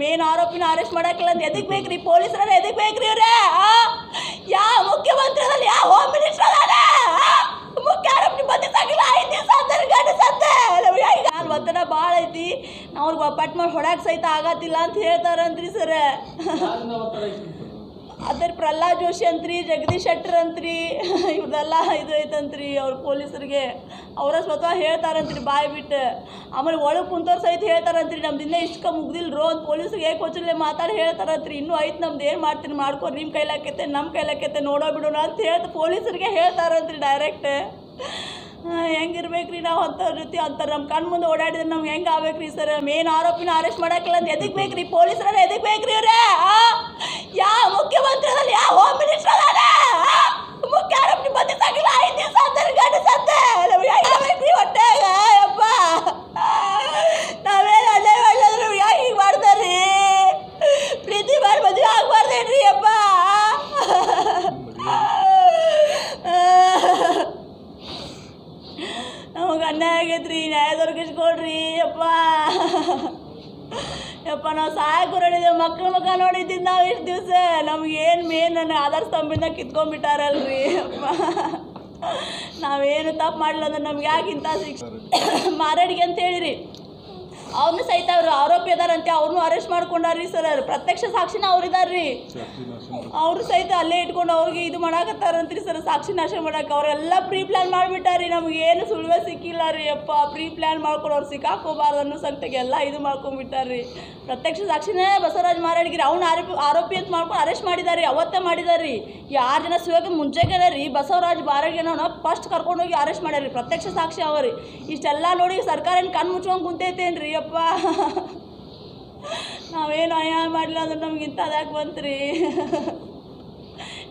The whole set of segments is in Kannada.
ಮೇನ್ ಆರೋಪಿನ ಅರೆಸ್ಟ್ ಮಾಡಕ್ಕಿಲ್ಲ ಅಂತ ಎದಕ್ ಬೇಕ್ರಿ? ಪೊಲೀಸರನ್ನ ಎದಕ್ ಬೇಕ್ರಿ? ಇವ್ರೆ ಯಾವ ಮುಖ್ಯಮಂತ್ರಿ ಯಾವ ಹೋಮ್ ಮಿನಿಸ್ಟರ್ ಮುಖ್ಯ ಆರೋಪಿ ಬಂದಿದ್ದಾಗಿಲ್ಲ 5 ದಿವಸ ಅಂತಾರೆ ಗಂಡ ಸತ್ತೆ. ನಾನು ಒತ್ತಡ ಭಾಳ ಐತಿ, ಅವ್ರಿಗೆ ಪಟ್ ಮಾಡಿ ಹೊಡಕ್ ಸಹಿತ ಆಗತ್ತಿಲ್ಲ ಅಂತ ಹೇಳ್ತಾರಂತ್ರಿ ಸರ್. ಅದ್ರ ಪ್ರಹ್ಲಾದ್ ಜೋಶಿ ಅಂತ್ರಿ, ಜಗದೀಶ್ ಶೆಟ್ಟರ್ ಅಂತ್ರಿ, ಇವ್ರದೆಲ್ಲ ಇದು ಐತಂತ್ರಿ. ಅವ್ರ ಪೊಲೀಸರಿಗೆ ಅವರ ಸ್ವತಃ ಹೇಳ್ತಾರಂತ್ರಿ ಬಾಯ್ ಬಿಟ್ಟು. ಆಮೇಲೆ ಒಳಗೆ ಕುಂತವ್ರು ಸಹಿತ ಹೇಳ್ತಾರಂತ್ರಿ ನಮ್ದು ಇನ್ನೂ ಇಷ್ಟು ಮುಗ್ದಿಲ್ರೋ ಅಂತ ಪೊಲೀಸ್ರಿಗೆ ಹೇಗೆ ಕೊಚ್ಚಲೇ ಮಾತಾಡಿ ಹೇಳ್ತಾರಂತ್ರಿ. ಇನ್ನೂ ಐತೆ ನಮ್ದು ಏನು ಮಾಡ್ತೀನಿ ಮಾಡ್ಕೊಂಡು ನಿಮ್ಮ ಕೈಲಾಕೈತೆ ನಮ್ಮ ಕೈಲಾಕೈತೆ ನೋಡೋ ಬಿಡೋಣ ಅಂತ ಹೇಳ್ತಾ ಪೊಲೀಸರಿಗೆ ಹೇಳ್ತಾರಂತ್ರಿ ಡೈರೆಕ್ಟ್. ಹೆಂಗಿರ್ಬೇಕ್ರಿ ನಾವು ಅಂಥವ್ರ ಜೊತೆ? ಅಂತಾರೆ ನಮ್ಮ ಕಣ್ಣು ಮುಂದೆ ಓಡಾಡಿದ್ರೆ ನಮ್ಗೆ ಹೆಂಗೆ ಆಗ್ಬೇಕ್ರಿ ಸರ್? ಮೇನ್ ಆರೋಪಿನ ಅರೆಸ್ಟ್ ಮಾಡಕ್ಕಿಲ್ಲ ಅಂತ ಎದಕ್ ಬೇಕ್ರಿ? ಪೊಲೀಸರನ್ನ ಎದಕ್ ಬೇಕ್ರಿ? ಇವ್ರೆ ಯಾವ ಮುಖ್ಯಮಂತ್ರಿ ಯಾವ ಹೋಮ್ ಮಿನಿಸ್ಟರ್ ಮುಖ್ಯ ಆರೋಪಿ ಬಂದಿದ್ದಾಗಿಲ್ಲ 5 ದಿವಸ ಅಂತಾರೆ ಗಂಡ ಸತ್ತೆ. ಬೇಕ್ರಿ ಹೊಟ್ಟೆಗ ಯಪ್ಪ ನಾವೇನು ಅಲ್ಲೇ ಮಾಡಿದ್ರು ಯಾಕೆ ಹೀಗೆ ಮಾಡ್ತಾರ್ರಿ? ಪ್ರೀತಿ ಮಾಡಿ ಮದುವೆ ಆಗ್ಬಾರ್ದೇನ್ರಿ ಯಪ್ಪ? ನಮಗೆ ಅನ್ಯಾಯ ಆಗೈತ್ರಿ, ನ್ಯಾಯ ದೊರಕಿಸ್ಕೊಡ್ರಿ ಯಪ್ಪ. ಯಪ್ಪ ನಾವು ಸಹಾಯಕ ಹೊರಡಿದ್ದೇವೆ, ಮಕ್ಳ ಮಕ್ಕ ನೋಡಿದ್ದೀನಿ ನಾವು ಇಷ್ಟು ದಿವಸ. ನಮಗೇನು ಮೇನ್ ನನ್ನ ಆಧಾರ ಸ್ತಂಭದಿಂದ ಕಿತ್ಕೊಂಡ್ಬಿಟ್ಟಾರಲ್ರಿ ಯಪ್ಪ. ನಾವೇನು ತಪ್ಪು ಮಾಡಲಿಲ್ಲ ಅಂದ್ರೆ ನಮ್ಗೆ ಯಾಕೆ ಇಂಥ ಶಿಕ್ಷೆ? ಮಾರಾಡಿಗೆ ಅಂತ ಹೇಳಿರಿ, ಅವ್ರನ್ನೂ ಸಹಿತ ಅವ್ರು ಆರೋಪಿ ಅದಾರಂತೆ, ಅವ್ರನ್ನೂ ಅರೆಸ್ಟ್ ಮಾಡ್ಕೊಂಡಾರ್ರಿ ಸರ್. ಪ್ರತ್ಯಕ್ಷ ಸಾಕ್ಷಿನ ಅವ್ರು ಇದಾರ್ರಿ, ಅವರು ಸಹಿತ ಅಲ್ಲೇ ಇಟ್ಕೊಂಡು ಅವ್ರಿಗೆ ಇದು ಮಾಡಾಕತ್ತಾರಂತ್ರಿ ಸರ್, ಸಾಕ್ಷಿ ನಾಶ ಮಾಡಕ್ಕೆ. ಅವರೆಲ್ಲ ಪ್ರೀ ಪ್ಲ್ಯಾನ್ ಮಾಡಿಬಿಟ್ಟಾರಿ, ನಮಗೇನು ಸುಳುವೆ ಸಿಕ್ಕಿಲ್ಲ ರೀ ಯಪ್ಪ. ಪ್ರೀ ಪ್ಲ್ಯಾನ್ ಮಾಡ್ಕೊಂಡು ಅವ್ರು ಸಿಕ್ಕಾಕೋಬಾರ್ದು ಅನ್ನೋ ಸಂಗತಿಗೆ ಎಲ್ಲ ಇದು ಮಾಡ್ಕೊಂಡ್ಬಿಟ್ಟಾರ್ರಿ. ಪ್ರತ್ಯಕ್ಷ ಸಾಕ್ಷಿನೇ ಬಸವರಾಜ್ ಮಾರಾಡಿಗಿರಿ ಅವ್ನು ಆರೋಪಿ ಅಂತ ಮಾಡ್ಕೊಂಡು ಅರೆಸ್ಟ್ ಮಾಡಿದಾರೆ, ಅವತ್ತೇ ಮಾಡಿದಾರ್ರಿ. 6 ಜನ ಸಿಗೋಕೆ ಮುಂಚೆಗೆ ರೀ ಬಸವರಾಜ್ ಮಾರಾಡಿಗೆನವನ್ನ ಫಸ್ಟ್ ಕರ್ಕೊಂಡೋಗಿ ಅರೆಸ್ಟ್ ಮಾಡ್ಯಾರಿ, ಪ್ರತ್ಯಕ್ಷ ಸಾಕ್ಷಿ ಅವರಿ. ಇಷ್ಟೆಲ್ಲ ನೋಡಿ ಸರ್ಕಾರ ಏನು ಕಣ್ಣು ಮುಚ್ಕೊಂಡು ಕುಂತೈತೇನ್ರಿ ಯಪ್ಪ? ನಾವೇನು ಅನ್ಯಾಯ ಮಾಡಲಿಲ್ಲ ಅಂದ್ರೆ ನಮ್ಗೆ ಇಂಥದ್ದು ಯಾಕೆ ಬಂತ್ರಿ?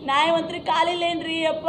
ನ್ಯಾಯಮಂತ್ರಿ ಕಾಲಿಲ್ಲೇನ್ರಿ ಯಪ್ಪ?